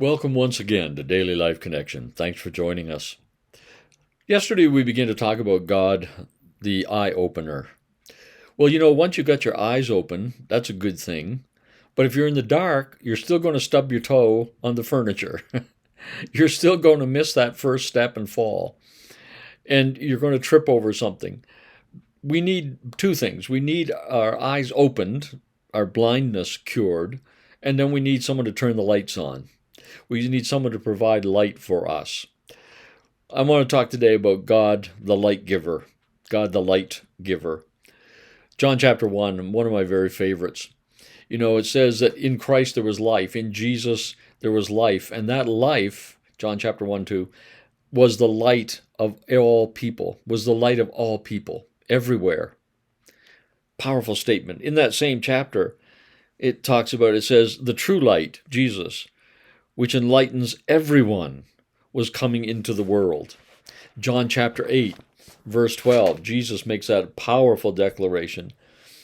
Welcome once again to Daily Life Connection. Thanks for joining us. Yesterday we began to talk about God, the eye opener. Well, once you got your eyes open, that's a good thing. But if you're in the dark, you're still going to stub your toe on the furniture. You're still going to miss that first step and fall. And you're going to trip over something. We need two things. We need our eyes opened, our blindness cured, and then we need someone to turn the lights on. We need someone to provide light for us. I want to talk today about God, the light giver. God, the light giver. John chapter 1, one of my very favorites. It says that in Christ there was life. In Jesus there was life. And that life, John chapter 1, 2, was the light of all people, was the light of all people, everywhere. Powerful statement. In that same chapter, it says, the true light, Jesus, which enlightens everyone, was coming into the world. John chapter 8, verse 12, Jesus makes that powerful declaration.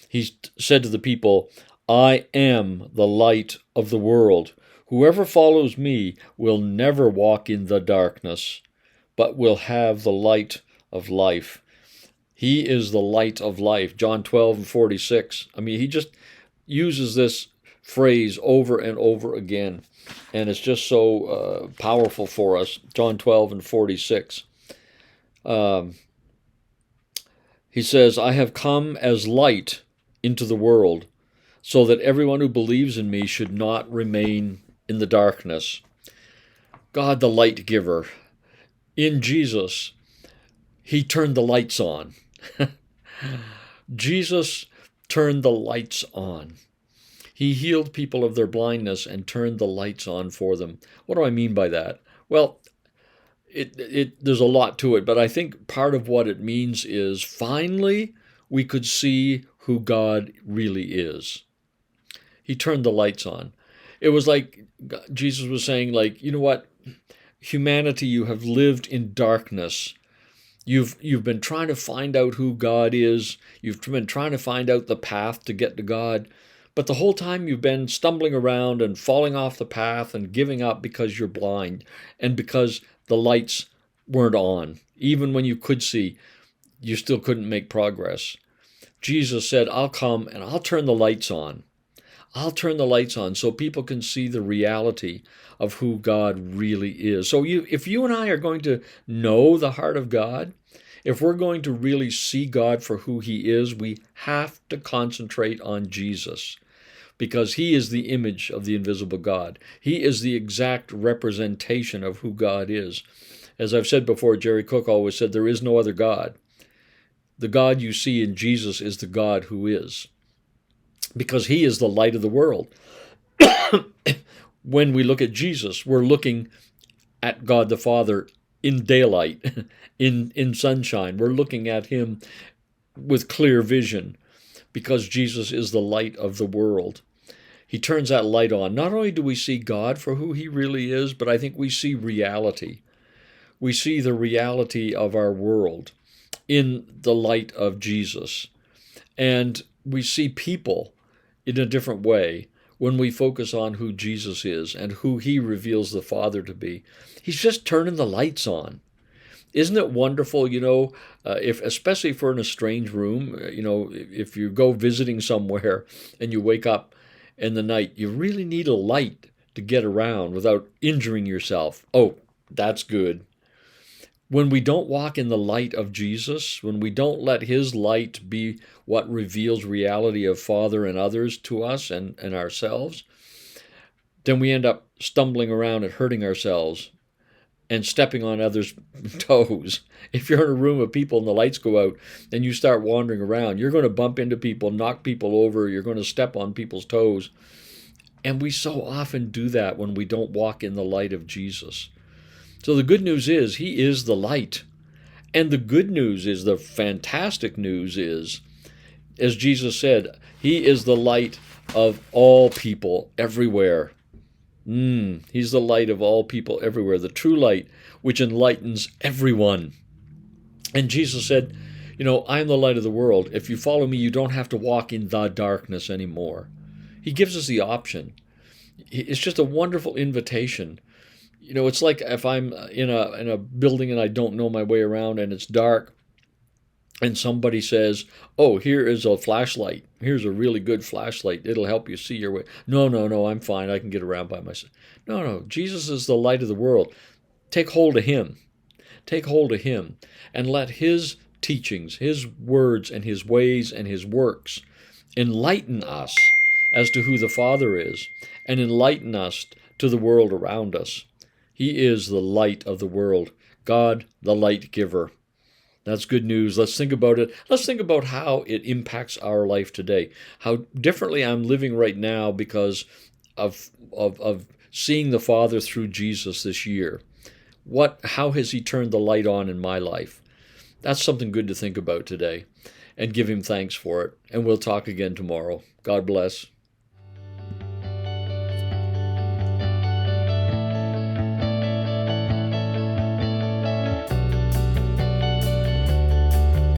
He said to the people, I am the light of the world. Whoever follows me will never walk in the darkness, but will have the light of life. He is the light of life. John 12 and 46. He just uses this phrase over and over again. And it's just so powerful for us. John 12 and 46. He says, I have come as light into the world, so that everyone who believes in me should not remain in the darkness. God, the light giver. In Jesus, he turned the lights on. Jesus turned the lights on. He healed people of their blindness and turned the lights on for them. What do I mean by that? Well, there's a lot to it, but I think part of what it means is finally we could see who God really is. He turned the lights on. It was like Jesus was saying, you know what? Humanity, you have lived in darkness. You've been trying to find out who God is. You've been trying to find out the path to get to God. But the whole time you've been stumbling around and falling off the path and giving up because you're blind and because the lights weren't on. Even when you could see, you still couldn't make progress. Jesus said, I'll come and I'll turn the lights on. I'll turn the lights on so people can see the reality of who God really is. So if you and I are going to know the heart of God, if we're going to really see God for who he is, we have to concentrate on Jesus, because he is the image of the invisible God. He is the exact representation of who God is. As I've said before, Jerry Cook always said, there is no other God. The God you see in Jesus is the God who is, because he is the light of the world. When we look at Jesus, we're looking at God the Father in daylight, in sunshine. We're looking at him with clear vision, because Jesus is the light of the world. He turns that light on. Not only do we see God for who he really is, but I think we see reality. We see the reality of our world in the light of Jesus. And we see people in a different way when we focus on who Jesus is and who he reveals the Father to be. He's just turning the lights on. Isn't it wonderful, if especially if we're in a strange room, if you go visiting somewhere and you wake up in the night, you really need a light to get around without injuring yourself. Oh, that's good. When we don't walk in the light of Jesus, when we don't let his light be what reveals reality of Father and others to us and ourselves, then we end up stumbling around and hurting ourselves and stepping on others' toes. If you're in a room of people and the lights go out and you start wandering around, you're going to bump into people, knock people over, you're going to step on people's toes. And we so often do that when we don't walk in the light of Jesus. So the good news is he is the light. And the good news is, the fantastic news is, as Jesus said, he is the light of all people everywhere. He's the light of all people everywhere, the true light, which enlightens everyone. And Jesus said, I am the light of the world. If you follow me, you don't have to walk in the darkness anymore. He gives us the option. It's just a wonderful invitation It's like if I'm in a building and I don't know my way around and it's dark, and somebody says, "Oh, here is a flashlight. Here's a really good flashlight. It'll help you see your way." No, no, no, I'm fine. I can get around by myself. No, no, Jesus is the light of the world. Take hold of him. Take hold of him and let his teachings, his words, and his ways and his works enlighten us as to who the Father is and enlighten us to the world around us. He is the light of the world, God, the light giver. That's good news. Let's think about it. Let's think about how it impacts our life today. How differently I'm living right now because of seeing the Father through Jesus this year. How has he turned the light on in my life? That's something good to think about today and give him thanks for it. And we'll talk again tomorrow. God bless.